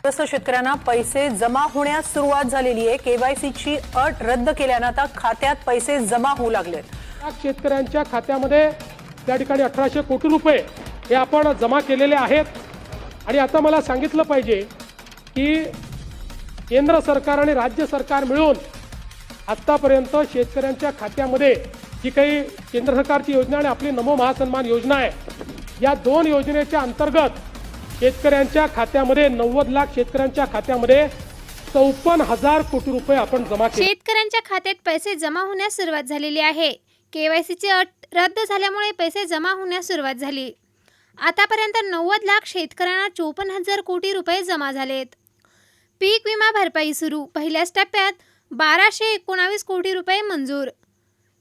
तसं शेतकऱ्यांना पैसे जमा होण्यास सुरुवात झालेली आहे। केवायसीची अट रद्द केल्याने आता खात्यात पैसे जमा होऊ लागलेत। शेतकऱ्यांच्या खात्यामध्ये त्या ठिकाणी 1800 कोटी रुपये हे आपण जमा केलेले आहेत। आणि आता मला सांगितलं पाहिजे की केंद्र सरकार आणि राज्य सरकार मिळून आतापर्यंत शेतकऱ्यांच्या खात्यामध्ये जी काही केंद्र सरकारची योजना आणि आपली नमो महासन्मान योजना आहे, या दोन योजनेच्या अंतर्गत शेतकऱ्यांच्या खात्यामध्ये 90 लाख शेतकऱ्यांच्या खात्यामध्ये 54,000 कोटी रुपये आपण जमा केले। शेतकऱ्यांच्या खात्यात पैसे जमा होण्यास सुरुवात झालेली आहे। केवायसीची अट रद्द झाल्यामुळे पैसे जमा होण्यास सुरुवात झाली। आतापर्यंत 90 लाख शेतकऱ्यांना 54,000 कोटी रुपये जमा झालेत। पीक विमा भरपाई सुरू, पहिल्याच टप्प्यात 1219 कोटी रुपये मंजूर।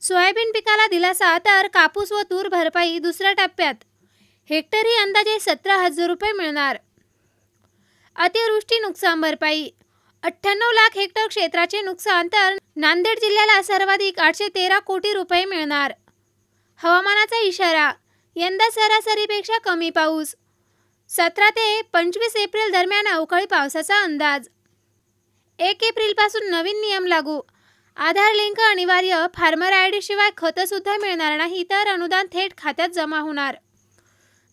सोयाबीन पिकाला दिलासा तर कापूस व तूर भरपाई दुसऱ्या टप्प्यात हेक्टरी अंदाजे 17,000 रुपये मिळणार। अतिवृष्टी नुकसान भरपाई 98 लाख हेक्टर क्षेत्राचे नुकसान तर नांदेड जिल्ह्याला सर्वाधिक 813 कोटी रुपये मिळणार। हवामानाचा इशारा, यंदा सरासरीपेक्षा कमी पाऊस। 17 ते 25 एप्रिल दरम्यान अवकाळी पावसाचा अंदाज। 1 एप्रिलपासून नवीन नियम लागू, आधार लिंक अनिवार्य, फार्मर आयडी शिवाय खतं सुद्धा मिळणार नाही तर अनुदान थेट खात्यात जमा होणार।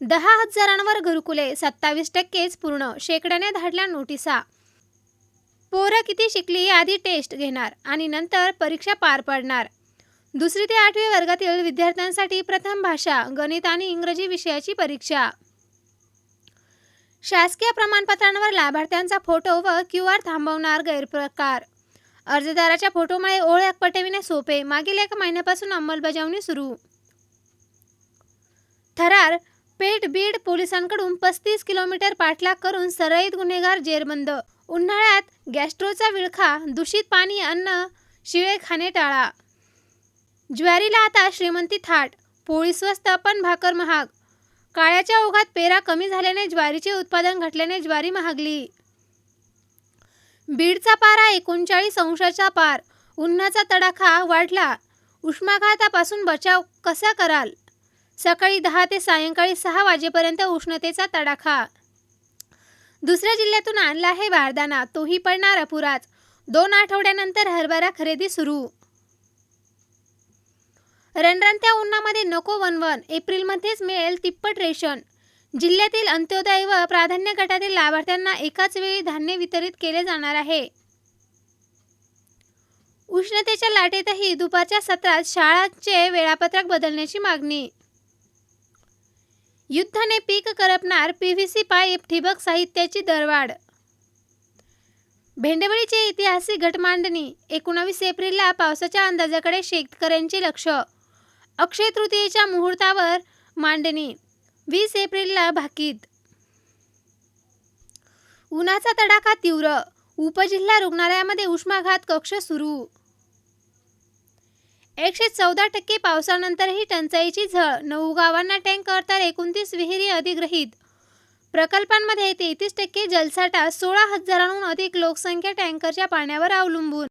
10,000वर घरकुले, 27%च पूर्ण, शेकड्याने धाडल्या नोटिसा। पोरं किती शिकली आधी टेस्ट घेणार आणि नंतर परीक्षा पार पाडणार। 2री ते 8वी वर्गातील विद्यार्थ्यांसाठी प्रथम भाषा, गणित आणि इंग्रजी विषयाची परीक्षा। शासकीय प्रमाणपत्रांवर लाभार्थ्यांचा फोटो व QR थांबवणार गैरप्रकार। अर्जदाराच्या फोटोमुळे ओळख पटविणे सोपे, मागील 1 महिन्यापासून अंमलबजावणी सुरू। थरार पेठ बीड पोलिसांकडून 35 किलोमीटर पाठलाग करून सराईत गुन्हेगार जेरबंद। उन्हाळ्यात गॅस्ट्रोचा विळखा, दूषित पाणी, अन्न शिळे खाणे टाळा। ज्वारीला आता श्रीमंती थाट, पोळी स्वस्त पण भाकर महाग। काळ्याच्या ओघात पेरा कमी झाल्याने ज्वारीचे उत्पादन घटल्याने ज्वारी महागली। बीडचा पारा 39 अंशाचा पार, उन्हाचा तडाखा वाढला। उष्माघातापासून बचाव कसा कराल? सकाळी 10 ते सायंकाळी 6 वाजेपर्यंत उष्णतेचा तडाखा। दुसऱ्या जिल्ह्यातून आणला आहे बारदाना, तोही पडणार अपुराच। 2 आठवड्यानंतर हरभरा खरेदी सुरू। रणरणत्या उन्हामध्ये नको वणवण, एप्रिलमध्येच मिळेल तिप्पट रेशन। जिल्ह्यातील अंत्योदय व प्राधान्य गटातील लाभार्थ्यांना एकाच वेळी धान्य वितरित केले जाणार आहे। उष्णतेच्या लाटेतही दुपारच्या सत्रात शाळांचे वेळापत्रक बदलण्याची मागणी। युद्धाने पीक करपणार, PVC पाईप, ठिबक साहित्याची दरवाढ। भेंडवळीची ऐतिहासिक घटमांडणी, 19 एप्रिलला पावसाच्या अंदाजाकडे शेतकऱ्यांचे लक्ष। अक्षय तृतीयेच्या मुहूर्तावर मांडणी, 20 एप्रिलला भाकीत। उन्हाचा तडाखा तीव्र, उपजिल्हा रुग्णालयामध्ये उष्माघात कक्ष सुरू। 114% पावसानंतरही टंचाईची झळ, 9 गावांना टँकर तर 29 विहिरी अधिग्रहित। प्रकल्पांमध्ये 33% जलसाठा, 16,000हून अधिक लोकसंख्या टँकरच्या पाण्यावर अवलंबून।